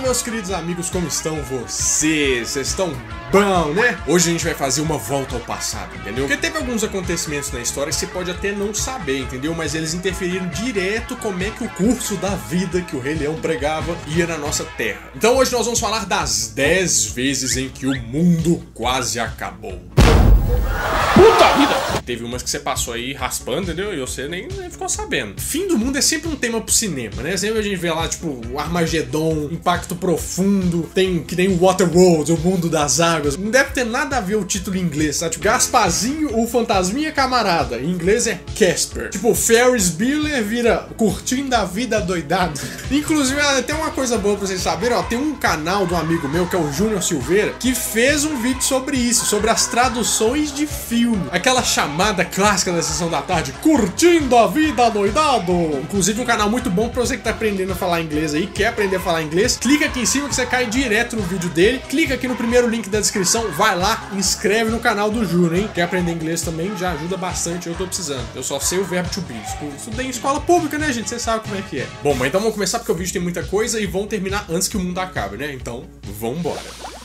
meus queridos amigos, como estão vocês? Vocês estão bom, né? Hoje a gente vai fazer uma volta ao passado, entendeu? Porque teve alguns acontecimentos na história que você pode até não saber, entendeu? Mas eles interferiram direto como é que o curso da vida que o Rei Leão pregava ia na nossa terra. Então hoje nós vamos falar das 10 vezes em que o mundo quase acabou. Puta vida! Teve umas que você passou aí raspando, entendeu? E você nem ficou sabendo. Fim do mundo é sempre um tema pro cinema, né? Sempre a gente vê lá, tipo, o Armagedon, Impacto Profundo, tem que nem o Waterworld, o Mundo das Águas. Não deve ter nada a ver o título em inglês, tá? Tipo, Gasparzinho, o Fantasminha Camarada. Em inglês é Casper. Tipo, Ferris Bueller vira Curtindo a Vida Doidado. Inclusive, tem uma coisa boa pra vocês saberem, ó. Tem um canal de um amigo meu, que é o Júnior Silveira, que fez um vídeo sobre isso, sobre as traduções de filme. Aquela chamada clássica da sessão da tarde, Curtindo a Vida Doidado. Inclusive um canal muito bom pra você que tá aprendendo a falar inglês aí, quer aprender a falar inglês. Clica aqui em cima que você cai direto no vídeo dele. Clica aqui no primeiro link da descrição, vai lá, inscreve no canal do Júnior, hein? Quer aprender inglês também? Já ajuda bastante, eu tô precisando. Eu só sei o verbo to be. Estudei em escola pública, né, gente? Você sabe como é que é. Bom, mas então vamos começar porque o vídeo tem muita coisa e vamos terminar antes que o mundo acabe, né? Então, vambora.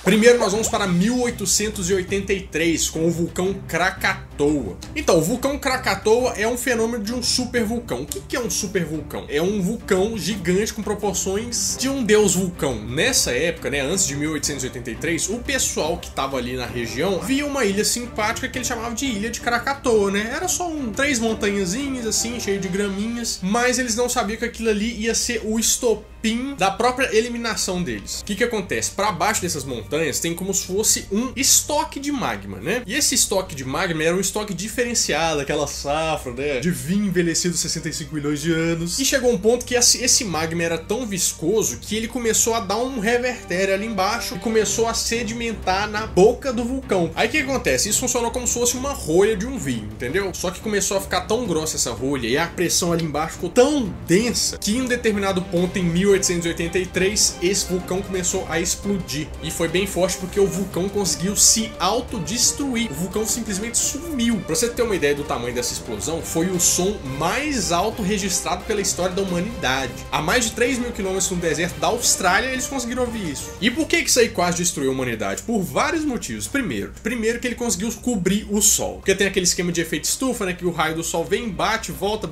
Primeiro nós vamos para 1883 com o vulcão Krakatoa. Então, o vulcão Krakatoa é um fenômeno de um supervulcão. O que é um supervulcão? É um vulcão gigante com proporções de um deus vulcão. Nessa época, né, antes de 1883, o pessoal que estava ali na região via uma ilha simpática que eles chamavam de Ilha de Krakatoa, né? Era só três montanhazinhas assim, cheio de graminhas, mas eles não sabiam que aquilo ali ia ser o estopim da própria eliminação deles. O que acontece? Para baixo dessas montanhas tem como se fosse um estoque de magma, né? E esse estoque de magma era um estoque diferenciado, aquela safra, né, de vinho envelhecido 65 milhões de anos. E chegou um ponto que esse magma era tão viscoso que ele começou a dar um revertério ali embaixo e começou a sedimentar na boca do vulcão. Aí o que acontece? Isso funcionou como se fosse uma rolha de um vinho, entendeu? Só que começou a ficar tão grossa essa rolha e a pressão ali embaixo ficou tão densa que em um determinado ponto em 1883 esse vulcão começou a explodir. E foi bem forte porque o vulcão conseguiu se autodestruir. O vulcão simplesmente sumiu. Pra você ter uma ideia do tamanho dessa explosão, foi o som mais alto registrado pela história da humanidade. A mais de 3 mil quilômetros no deserto da Austrália, eles conseguiram ouvir isso. E por que isso aí quase destruiu a humanidade? Por vários motivos. Primeiro que ele conseguiu cobrir o Sol. Porque tem aquele esquema de efeito estufa, né? Que o raio do Sol vem, bate, volta,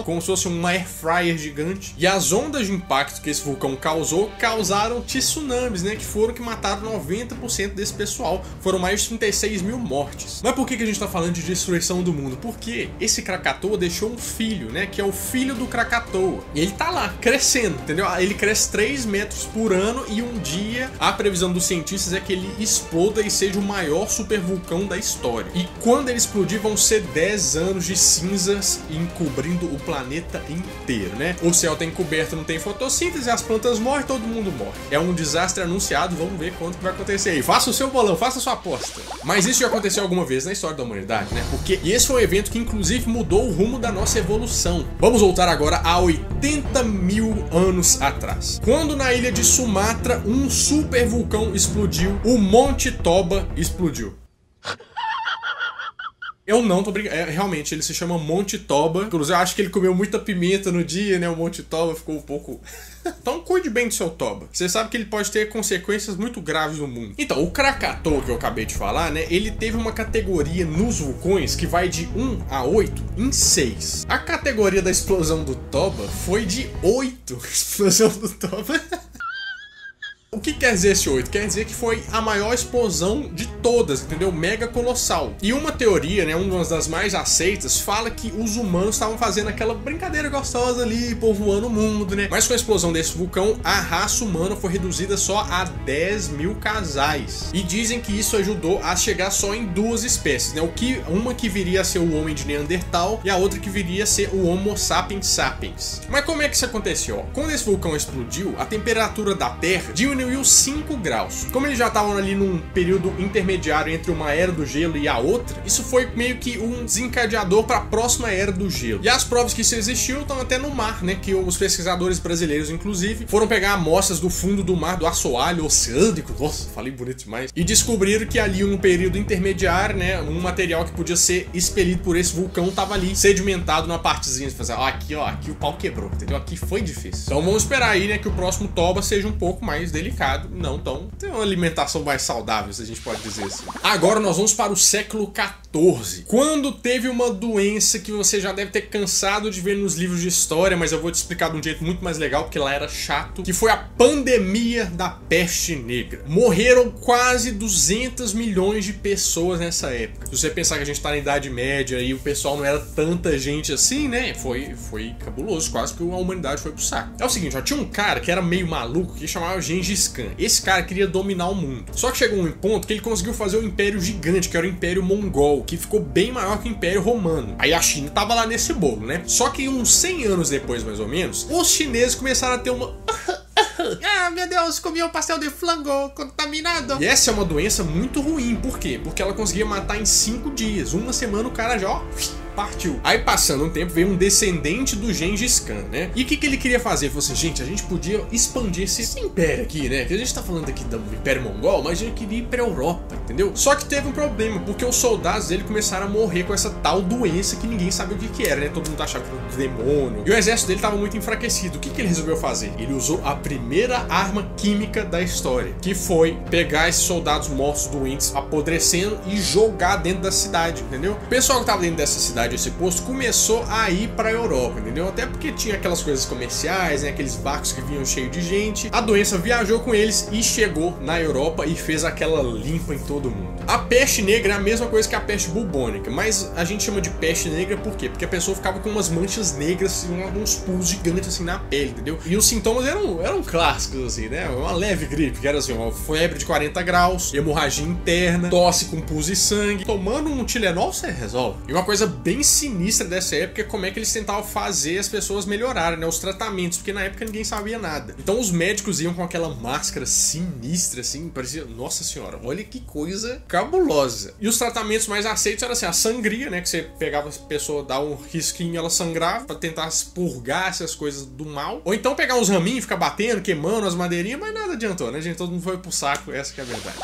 como se fosse um air fryer gigante. E as ondas de impacto que esse vulcão causou, causaram tsunamis, né? Que foram que mataram 90% desse pessoal. Foram mais de 36 mil mortes. Mas por que a gente tá falando de destruição do mundo? Porque esse Krakatoa deixou um filho, né? Que é o filho do Krakatoa. E ele tá lá, crescendo, entendeu? Ele cresce 3 metros por ano e um dia a previsão dos cientistas é que ele exploda e seja o maior supervulcão da história. E quando ele explodir vão ser 10 anos de cinzas encobrindo o planeta inteiro, né? O céu tá encoberto, não tem fotossíntese, as plantas morrem, todo mundo morre. É um desastre anunciado, vamos ver quanto que vai acontecer aí. Faça o seu bolão, faça a sua aposta. Mas isso já aconteceu alguma vez na história da humanidade, né? Porque esse foi um evento que inclusive mudou o rumo da nossa evolução. Vamos voltar agora a 80 mil anos atrás. Quando na ilha de Sumatra um super vulcão explodiu, o Monte Toba explodiu. Eu não tô brincando, realmente ele se chama Monte Toba. Inclusive eu acho que ele comeu muita pimenta no dia, né? O Monte Toba ficou um pouco... Então cuide bem do seu Toba. Você sabe que ele pode ter consequências muito graves no mundo. Então, o Krakatoa que eu acabei de falar, né? Ele teve uma categoria nos vulcões que vai de 1 a 8 em 6. A categoria da explosão do Toba foi de 8. Explosão do Toba... O que quer dizer esse 8? Quer dizer que foi a maior explosão de todas, entendeu? Mega colossal. E uma teoria, né, uma das mais aceitas, fala que os humanos estavam fazendo aquela brincadeira gostosa ali, povoando o mundo, né? Mas com a explosão desse vulcão, a raça humana foi reduzida só a 10 mil casais. E dizem que isso ajudou a chegar só em 2 espécies, né? Uma que viria a ser o homem de Neandertal e a outra que viria a ser o Homo sapiens sapiens. Mas como é que isso aconteceu? Quando esse vulcão explodiu, a temperatura da Terra diminuiu 5 graus. Como eles já estavam ali num período intermediário intermediário entre uma era do gelo e a outra, isso foi meio que um desencadeador para a próxima era do gelo. E as provas que isso existiu estão até no mar, né? Que os pesquisadores brasileiros, inclusive, foram pegar amostras do fundo do mar, do assoalho oceânico, nossa, falei bonito demais, e descobriram que ali, num período intermediário, né, um material que podia ser expelido por esse vulcão tava ali, sedimentado numa partezinha. Aqui, ó, aqui o pau quebrou, entendeu? Aqui foi difícil. Então vamos esperar aí, né, que o próximo toba seja um pouco mais delicado, não tão... tem uma alimentação mais saudável, se a gente pode dizer assim. Agora nós vamos para o século XIV, quando teve uma doença que você já deve ter cansado de ver nos livros de história, mas eu vou te explicar de um jeito muito mais legal, porque lá era chato, que foi a pandemia da peste negra. Morreram quase 200 milhões de pessoas nessa época. Se você pensar que a gente tá na Idade Média e o pessoal não era tanta gente assim, né, foi cabuloso, quase que a humanidade foi pro saco. É o seguinte, ó, tinha um cara que era meio maluco, que chamava Gengis Khan. Esse cara queria dominar o mundo. Só que chegou um ponto que ele conseguiu fazer um império gigante, que era o Império Mongol, que ficou bem maior que o Império Romano. Aí a China tava lá nesse bolo, né? Só que uns 100 anos depois, mais ou menos, os chineses começaram a ter uma... ah, meu Deus, comi um pastel de flango contaminado. E essa é uma doença muito ruim. Por quê? Porque ela conseguia matar em 5 dias. Uma semana o cara já, ó, partiu. Aí passando um tempo veio um descendente do Gengis Khan, né? E o que ele queria fazer? Ele falou assim, gente, a gente podia expandir esse império aqui, né? Que a gente tá falando aqui do Império Mongol, mas a gente queria ir pra Europa, entendeu? Só que teve um problema, porque os soldados dele começaram a morrer com essa tal doença que ninguém sabia o que era, né? Todo mundo achava que era um demônio. E o exército dele tava muito enfraquecido. O que ele resolveu fazer? Ele usou a primeira arma química da história, que foi pegar esses soldados mortos, doentes, apodrecendo e jogar dentro da cidade, entendeu? O pessoal que tava dentro dessa cidade, esse posto, começou a ir pra Europa, entendeu? Até porque tinha aquelas coisas comerciais, né? Aqueles barcos que vinham cheios de gente. A doença viajou com eles e chegou na Europa e fez aquela limpa em todo mundo. A peste negra é a mesma coisa que a peste bubônica, mas a gente chama de peste negra por quê? Porque a pessoa ficava com umas manchas negras, assim, uns pus gigantes assim na pele, entendeu? E os sintomas eram clássicos, assim, né? Uma leve gripe, que era assim, uma febre de 40 graus, hemorragia interna, tosse com pus e sangue. Tomando um Tilenol, você resolve. E uma coisa bem sinistra dessa época é como é que eles tentavam fazer as pessoas melhorarem, né? Os tratamentos, porque na época ninguém sabia nada. Então os médicos iam com aquela máscara sinistra, assim, parecia, nossa senhora, olha que coisa cabulosa. E os tratamentos mais aceitos eram assim, a sangria, né? Que você pegava a pessoa, dava um risquinho, ela sangrava pra tentar expurgar essas coisas do mal. Ou então pegar uns raminhos, ficar batendo, queimando as madeirinhas, mas nada adiantou, né, gente? Todo mundo foi pro saco, essa que é a verdade.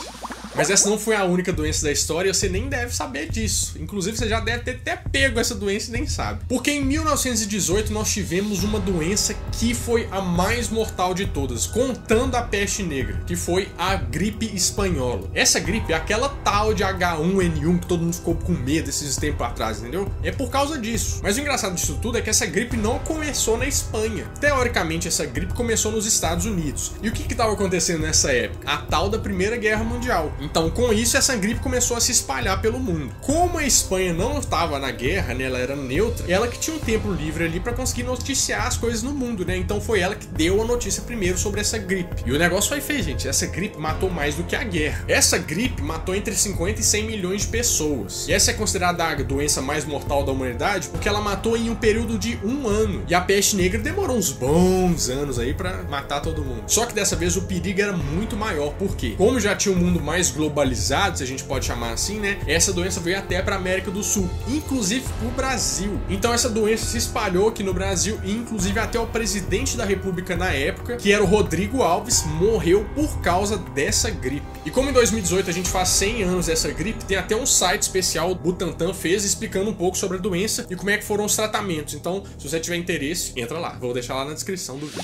Mas essa não foi a única doença da história e você nem deve saber disso. Inclusive, você já deve ter até pego essa doença e nem sabe. Porque em 1918 nós tivemos uma doença que foi a mais mortal de todas, contando a peste negra, que foi a gripe espanhola. Essa gripe é aquela tal de H1N1 que todo mundo ficou com medo esses tempos atrás, entendeu? É por causa disso. Mas o engraçado disso tudo é que essa gripe não começou na Espanha. Teoricamente, essa gripe começou nos Estados Unidos. E o que estava acontecendo nessa época? A tal da Primeira Guerra Mundial. Então, com isso, essa gripe começou a se espalhar pelo mundo. Como a Espanha não estava na guerra, né, ela era neutra, ela que tinha um tempo livre ali para conseguir noticiar as coisas no mundo, né? Então foi ela que deu a notícia primeiro sobre essa gripe. E o negócio foi feio, gente. Essa gripe matou mais do que a guerra. Essa gripe matou entre 50 e 100 milhões de pessoas. E essa é considerada a doença mais mortal da humanidade porque ela matou em um período de 1 ano. E a peste negra demorou uns bons anos aí para matar todo mundo. Só que dessa vez o perigo era muito maior. Por quê? Como já tinha um mundo mais globalizado, se a gente pode chamar assim, né? Essa doença veio até para América do Sul, inclusive pro Brasil. Então essa doença se espalhou aqui no Brasil e inclusive até o presidente da República na época, que era o Rodrigo Alves, morreu por causa dessa gripe. E como em 2018 a gente faz 100 anos dessa gripe, tem até um site especial o Butantan fez explicando um pouco sobre a doença e como é que foram os tratamentos. Então, se você tiver interesse, entra lá. Vou deixar lá na descrição do vídeo.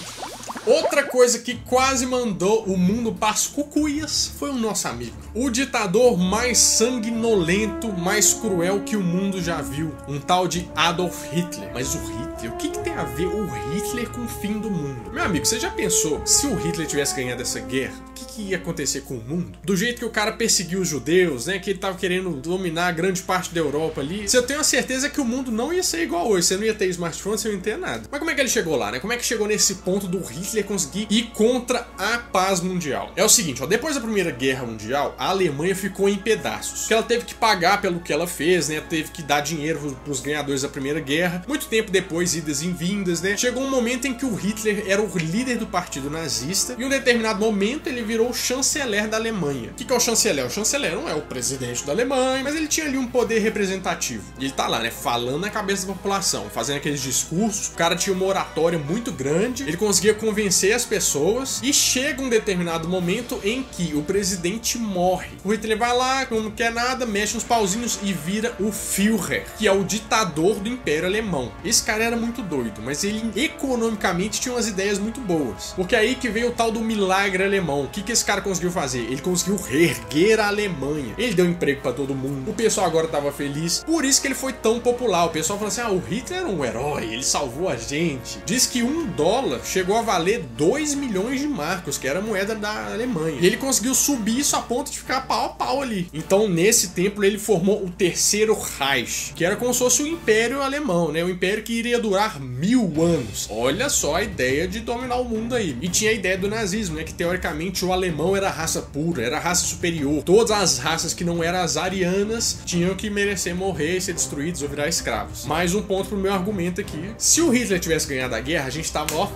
Outra coisa que quase mandou o mundo para as cucuias foi o nosso amigo. O ditador mais sanguinolento, mais cruel que o mundo já viu. Um tal de Adolf Hitler. Mas o Hitler, o que tem a ver o Hitler com o fim do mundo? Meu amigo, você já pensou, se o Hitler tivesse ganhado essa guerra, o que ia acontecer com o mundo? Do jeito que o cara perseguiu os judeus, né, que ele tava querendo dominar grande parte da Europa ali, eu tenho a certeza que o mundo não ia ser igual hoje. Você não ia ter smartphone, você não ia ter nada. Mas como é que ele chegou lá, né? Como é que chegou nesse ponto do Hitler conseguir ir contra a paz mundial? É o seguinte, ó, depois da Primeira Guerra Mundial, a Alemanha ficou em pedaços. Que ela teve que pagar pelo que ela fez, né? Teve que dar dinheiro pros ganhadores da Primeira Guerra. Muito tempo depois, idas e vindas, né? Chegou um momento em que o Hitler era o líder do partido nazista e em um determinado momento ele virou o chanceler da Alemanha. Alemanha. O que é o chanceler? O chanceler não é o presidente da Alemanha, mas ele tinha ali um poder representativo. E ele tá lá, né, falando na cabeça da população, fazendo aqueles discursos. O cara tinha uma oratória muito grande, ele conseguia convencer as pessoas, e chega um determinado momento em que o presidente morre. O Hitler vai lá, não quer nada, mexe uns pauzinhos e vira o Führer, que é o ditador do Império Alemão. Esse cara era muito doido, mas ele economicamente tinha umas ideias muito boas. Porque aí que veio o tal do milagre alemão. O que esse cara conseguiu fazer? Ele conseguiu reerguer a Alemanha. Ele deu emprego pra todo mundo. O pessoal agora tava feliz. Por isso que ele foi tão popular. O pessoal falou assim, o Hitler era um herói, ele salvou a gente. Diz que $1 chegou a valer 2 milhões de marcos, que era a moeda da Alemanha. E ele conseguiu subir isso a ponto de ficar pau a pau ali. Então, nesse tempo, ele formou o Terceiro Reich, que era como se fosse o Império Alemão, né? O Império que iria durar 1000 anos. Olha só a ideia de dominar o mundo aí. E tinha a ideia do nazismo, né? Que teoricamente o alemão era raça pura, era raça superior. Todas as raças que não eram as arianas tinham que merecer morrer, ser destruídos ou virar escravos. Mais um ponto pro meu argumento aqui. Se o Hitler tivesse ganhado a guerra, a gente tava, ó...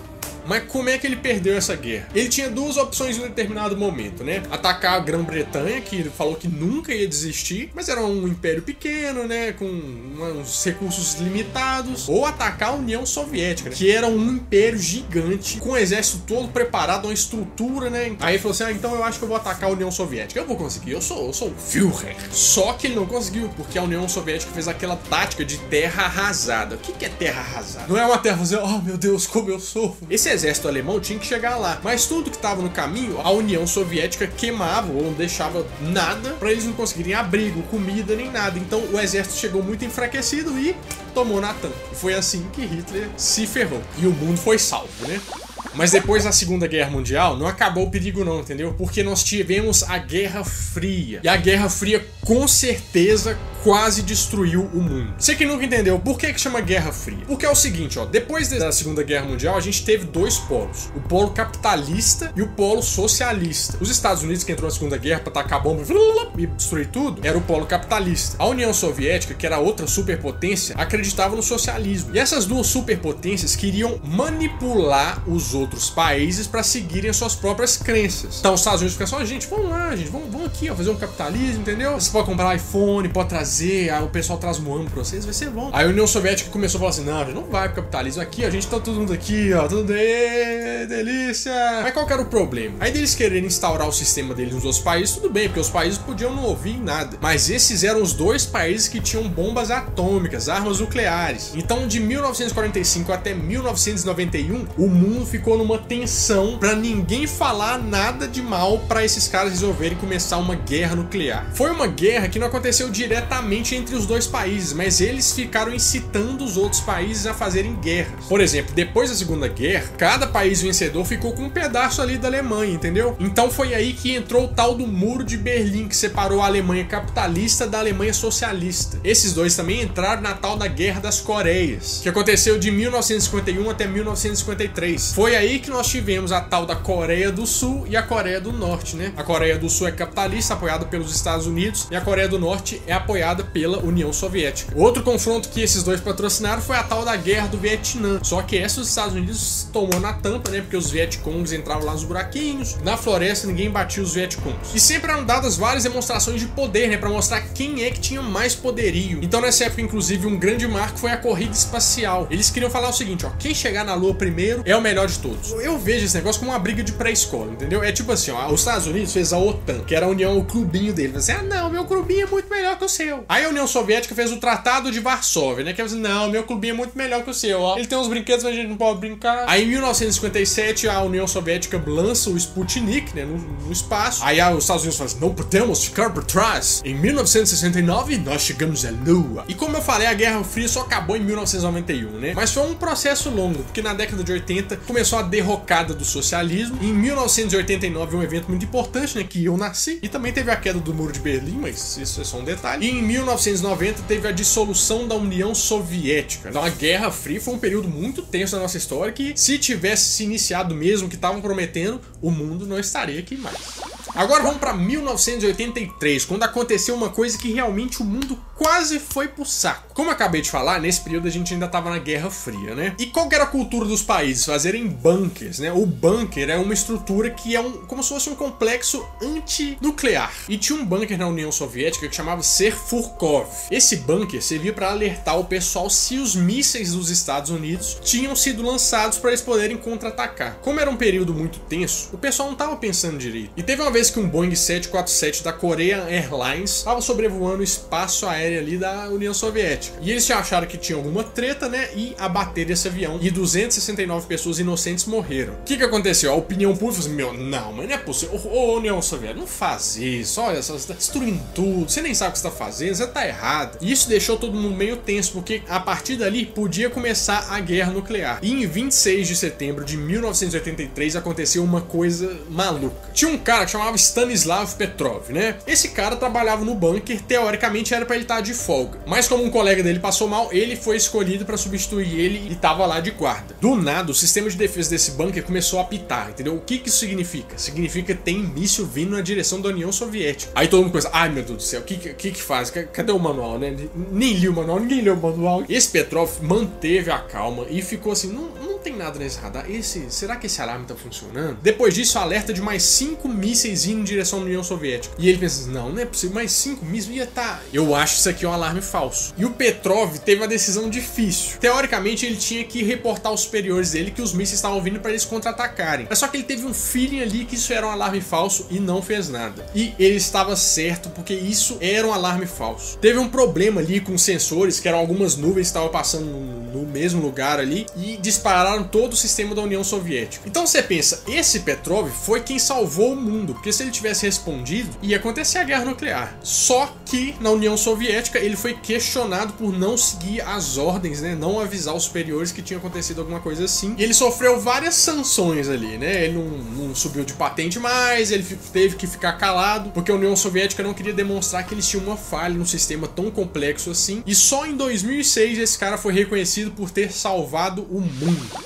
Mas como é que ele perdeu essa guerra? Ele tinha duas opções em um determinado momento, né? Atacar a Grã-Bretanha, que ele falou que nunca ia desistir, mas era um império pequeno, né? Com uns recursos limitados. Ou atacar a União Soviética, né? Que era um império gigante, com o exército todo preparado, uma estrutura, né? Aí ele falou assim, então eu acho que eu vou atacar a União Soviética. Eu vou conseguir, eu sou o Führer. Só que ele não conseguiu, porque a União Soviética fez aquela tática de terra arrasada. O que é terra arrasada? Não é uma terra assim, oh meu Deus, como eu sofro. Esse exército alemão tinha que chegar lá, mas tudo que estava no caminho, a União Soviética queimava ou não deixava nada para eles não conseguirem abrigo, comida nem nada. Então o exército chegou muito enfraquecido e tomou na tampa. E foi assim que Hitler se ferrou. E o mundo foi salvo, né? Mas depois da Segunda Guerra Mundial, não acabou o perigo não, entendeu? Porque nós tivemos a Guerra Fria. E a Guerra Fria, com certeza, quase destruiu o mundo. Você que nunca entendeu, por que chama Guerra Fria? Porque é o seguinte, ó, depois da Segunda Guerra Mundial, a gente teve dois polos. O polo capitalista e o polo socialista. Os Estados Unidos, que entrou na Segunda Guerra pra tacar a bomba e destruir tudo, era o polo capitalista. A União Soviética, que era outra superpotência, acreditava no socialismo. E essas duas superpotências queriam manipular os outros países para seguirem as suas próprias crenças. Então os Estados Unidos ficam só, gente, vamos lá, gente, vamos aqui, ó, fazer um capitalismo, entendeu? Você pode comprar iPhone, pode trazer, aí o pessoal traz moamba pra vocês, vai ser bom. Aí a União Soviética começou a falar assim, não, a gente não vai pro capitalismo aqui, a gente tá todo mundo aqui, ó, tudo delícia. Mas qual que era o problema? Aí deles quererem instaurar o sistema deles nos outros países, tudo bem, porque os países podiam não ouvir nada. Mas esses eram os dois países que tinham bombas atômicas, armas nucleares. Então de 1945 até 1991, o mundo ficou numa tensão pra ninguém falar nada de mal pra esses caras resolverem começar uma guerra nuclear. Foi uma guerra que não aconteceu diretamente entre os dois países, mas eles ficaram incitando os outros países a fazerem guerras. Por exemplo, depois da Segunda Guerra, cada país vencedor ficou com um pedaço ali da Alemanha, entendeu? Então foi aí que entrou o tal do Muro de Berlim, que separou a Alemanha capitalista da Alemanha socialista. Esses dois também entraram na tal da Guerra das Coreias, que aconteceu de 1951 até 1953. Foi aí que nós tivemos a tal da Coreia do Sul e a Coreia do Norte, né? A Coreia do Sul é capitalista, apoiada pelos Estados Unidos, e a Coreia do Norte é apoiada pela União Soviética. Outro confronto que esses dois patrocinaram foi a tal da Guerra do Vietnã. Só que essa os Estados Unidos tomou na tampa, né? Porque os Vietcongs entravam lá nos buraquinhos, na floresta ninguém batia os Vietcongs. E sempre eram dadas várias demonstrações de poder, né? Pra mostrar quem é que tinha mais poderio. Então nessa época, inclusive, um grande marco foi a corrida espacial. Eles queriam falar o seguinte, ó, quem chegar na Lua primeiro é o melhor de todos. Eu vejo esse negócio como uma briga de pré-escola, entendeu? É tipo assim, ó, os Estados Unidos fez a OTAN, que era a União, o clubinho dele. Assim, não, meu clubinho é muito melhor que o seu. Aí a União Soviética fez o Tratado de Varsóvia, né? Que é assim, não, meu clubinho é muito melhor que o seu, ó. Ele tem uns brinquedos, mas a gente não pode brincar. Aí em 1957, a União Soviética lança o Sputnik, né, no espaço. Aí os Estados Unidos falam assim, não podemos ficar por trás. Em 1969, nós chegamos à Lua. E como eu falei, a Guerra Fria só acabou em 1991, né? Mas foi um processo longo, porque na década de 80 começou a derrocada do socialismo. Em 1989, um evento muito importante, né, que eu nasci. E também teve a queda do Muro de Berlim, mas isso é só um detalhe. E em 1990 teve a dissolução da União Soviética. Então a Guerra Fria foi um período muito tenso na nossa história que, se tivesse se iniciado mesmo, que estavam prometendo, o mundo não estaria aqui mais. Agora vamos para 1983, quando aconteceu uma coisa que realmente o mundo quase foi pro saco. Como eu acabei de falar, nesse período a gente ainda tava na Guerra Fria, né? E qual que era a cultura dos países? Fazerem bunkers, né? O bunker é uma estrutura que é como se fosse um complexo antinuclear. E tinha um bunker na União Soviética que chamava Serfurkov. Esse bunker servia para alertar o pessoal se os mísseis dos Estados Unidos tinham sido lançados para eles poderem contra-atacar. Como era um período muito tenso, o pessoal não tava pensando direito. E teve uma vez que um Boeing 747 da Korean Airlines estava sobrevoando o espaço aéreo ali da União Soviética. E eles acharam que tinha alguma treta, né? E abateram esse avião. E 269 pessoas inocentes morreram. O que aconteceu? A opinião pública falou assim: meu, não, mas não é possível. Ô, União Soviética, não faz isso. Olha só, você tá destruindo tudo. Você nem sabe o que você tá fazendo, você tá errado. E isso deixou todo mundo meio tenso, porque a partir dali podia começar a guerra nuclear. E em 26 de setembro de 1983 aconteceu uma coisa maluca. Tinha um cara que chamava Stanislav Petrov, né? Esse cara trabalhava no bunker, teoricamente era pra ele estar de folga. Mas como um colega dele passou mal, ele foi escolhido pra substituir ele e tava lá de guarda. Do nada, o sistema de defesa desse bunker começou a apitar, entendeu? O que isso significa? Significa que tem míssil vindo na direção da União Soviética. Aí todo mundo pensa: ai meu Deus do céu, o que faz? Cadê o manual, né? Nem li o manual, ninguém leu o manual. Esse Petrov manteve a calma e ficou assim: não tem nada nesse radar. Será que esse alarme tá funcionando? Depois disso, alerta de mais 5 mísseis indo em direção à União Soviética. E ele pensa: não é possível, mais 5 mísseis ia tá. Eu acho isso aqui um alarme falso. E o Petrov teve uma decisão difícil. Teoricamente, ele tinha que reportar aos superiores dele que os mísseis estavam vindo para eles contra-atacarem. Mas só que ele teve um feeling ali que isso era um alarme falso e não fez nada. E ele estava certo, porque isso era um alarme falso. Teve um problema ali com os sensores, que eram algumas nuvens que estavam passando no mesmo lugar ali e dispararam todo o sistema da União Soviética. Então você pensa, esse Petrov foi quem salvou o mundo, porque se ele tivesse respondido, ia acontecer a guerra nuclear. Só que na União Soviética ele foi questionado por não seguir as ordens, né? Não avisar os superiores que tinha acontecido alguma coisa assim. E ele sofreu várias sanções ali, né? Ele não subiu de patente mais, ele teve que ficar calado, porque a União Soviética não queria demonstrar que eles tinham uma falha num sistema tão complexo assim. E só em 2006 esse cara foi reconhecido por ter salvado o mundo.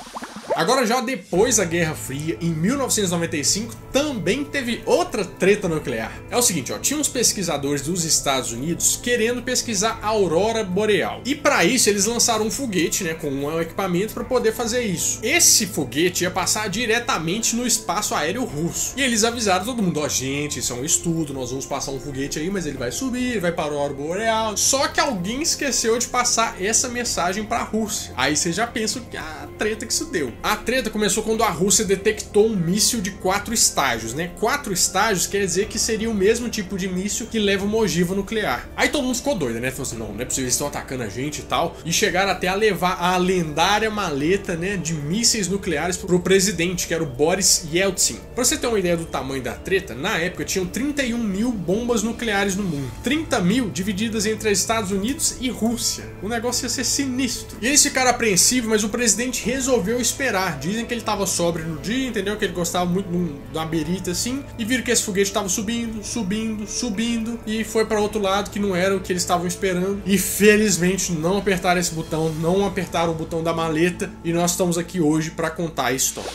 Agora, já depois da Guerra Fria, em 1995, também teve outra treta nuclear. É o seguinte, ó, tinha uns pesquisadores dos Estados Unidos querendo pesquisar a aurora boreal. E para isso eles lançaram um foguete, né, com um equipamento para poder fazer isso. Esse foguete ia passar diretamente no espaço aéreo russo. E eles avisaram todo mundo: ó, gente, isso é um estudo, nós vamos passar um foguete aí, mas ele vai subir, vai para a aurora boreal. Só que alguém esqueceu de passar essa mensagem para a Rússia. Aí você já pensa que a treta que isso deu. A treta começou quando a Rússia detectou um míssil de 4 estágios, né? 4 estágios quer dizer que seria o mesmo tipo de míssil que leva uma ogiva nuclear. Aí todo mundo ficou doido, né? Falou assim: não é possível, eles estão atacando a gente e tal. E chegaram até a levar a lendária maleta, né, de mísseis nucleares pro presidente, que era o Boris Yeltsin. Pra você ter uma ideia do tamanho da treta, na época tinham 31 mil bombas nucleares no mundo. 30 mil divididas entre Estados Unidos e Rússia. O negócio ia ser sinistro. E eles ficaram apreensivos, mas o presidente resolveu esperar. Dizem que ele tava sóbrio no dia, entendeu? Que ele gostava muito de uma berita assim. E viram que esse foguete tava subindo, subindo, subindo. E foi para outro lado, que não era o que eles estavam esperando. E felizmente não apertaram esse botão, não apertaram o botão da maleta. E nós estamos aqui hoje para contar a história.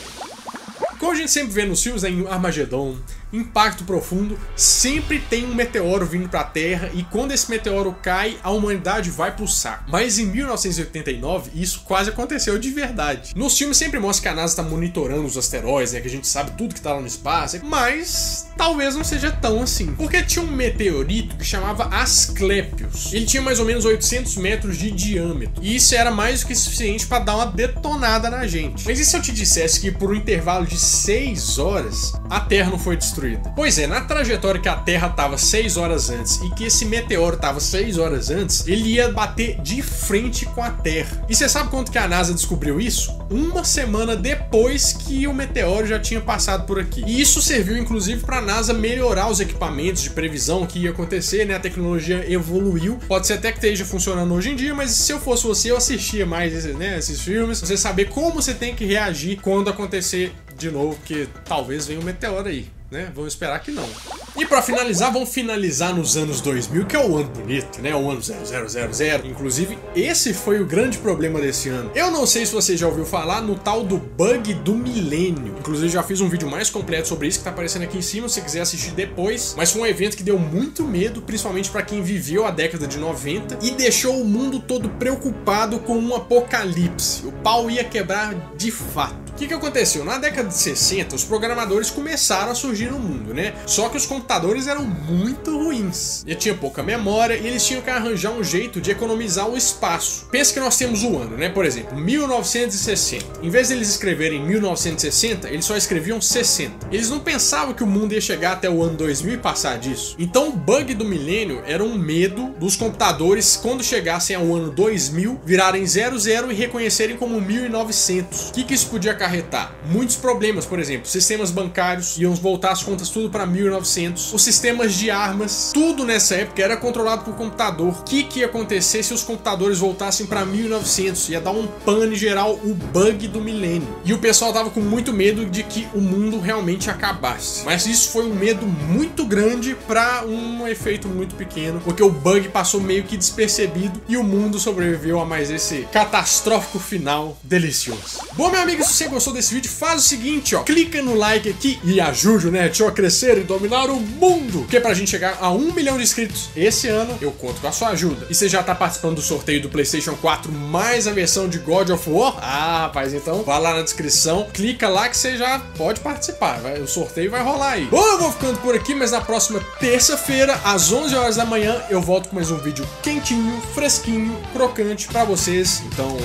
Como a gente sempre vê nos filmes, né, em Armagedon, Impacto Profundo, sempre tem um meteoro vindo para a Terra e quando esse meteoro cai, a humanidade vai pro saco. Mas em 1989, isso quase aconteceu de verdade. Nos filmes sempre mostra que a NASA está monitorando os asteroides, né, que a gente sabe tudo que tá lá no espaço, mas talvez não seja tão assim. Porque tinha um meteorito que chamava Asclepios. Ele tinha mais ou menos 800 metros de diâmetro. E isso era mais do que suficiente para dar uma detonada na gente. Mas e se eu te dissesse que por um intervalo de 6 horas, a Terra não foi destruída? Pois é, na trajetória que a Terra estava 6 horas antes e que esse meteoro estava 6 horas antes, ele ia bater de frente com a Terra. E você sabe quanto que a NASA descobriu isso? Uma semana depois que o meteoro já tinha passado por aqui. E isso serviu inclusive para a NASA melhorar os equipamentos de previsão que ia acontecer, né? A tecnologia evoluiu. Pode ser até que esteja funcionando hoje em dia, mas se eu fosse você, eu assistia mais esses filmes, pra você saber como você tem que reagir quando acontecer de novo, porque talvez venha um meteoro aí. né? Vamos esperar que não. E pra finalizar, vamos finalizar nos anos 2000, que é o ano bonito, né? O ano 0000. Inclusive, esse foi o grande problema desse ano. Eu não sei se você já ouviu falar no tal do bug do milênio. Inclusive, já fiz um vídeo mais completo sobre isso que tá aparecendo aqui em cima, se você quiser assistir depois. Mas foi um evento que deu muito medo, principalmente pra quem viveu a década de 90 e deixou o mundo todo preocupado com um apocalipse. O pau ia quebrar de fato. O que aconteceu? Na década de 60, os programadores começaram a surgir no mundo, né? Só que os computadores eram muito ruins. E tinha pouca memória e eles tinham que arranjar um jeito de economizar o espaço. Pensa que nós temos o ano, né? Por exemplo, 1960. Em vez de eles escreverem 1960, eles só escreviam 60. Eles não pensavam que o mundo ia chegar até o ano 2000 e passar disso. Então o bug do milênio era um medo dos computadores, quando chegassem ao ano 2000, virarem 00 e reconhecerem como 1900. O que isso podia acarretar? Muitos problemas, por exemplo, sistemas bancários iam voltar as contas tudo para 1900, os sistemas de armas, tudo nessa época era controlado por computador. O que ia acontecer se os computadores voltassem para 1900? Ia dar um pane geral, o bug do milênio. E o pessoal tava com muito medo de que o mundo realmente acabasse. Mas isso foi um medo muito grande para um efeito muito pequeno, porque o bug passou meio que despercebido e o mundo sobreviveu a mais esse catastrófico final delicioso. Bom, meu amigo, se você gostou desse vídeo, faz o seguinte, ó, clica no like aqui e ajude o NetShow a crescer e dominar o mundo, porque pra gente chegar a 1 milhão de inscritos esse ano, eu conto com a sua ajuda. E você já tá participando do sorteio do PlayStation 4 mais a versão de God of War? Ah, rapaz, então vai lá na descrição, clica lá que você já pode participar, o sorteio vai rolar aí. Bom, eu vou ficando por aqui, mas na próxima terça-feira, às 11 horas da manhã, eu volto com mais um vídeo quentinho, fresquinho, crocante pra vocês. Então,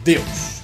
adeus!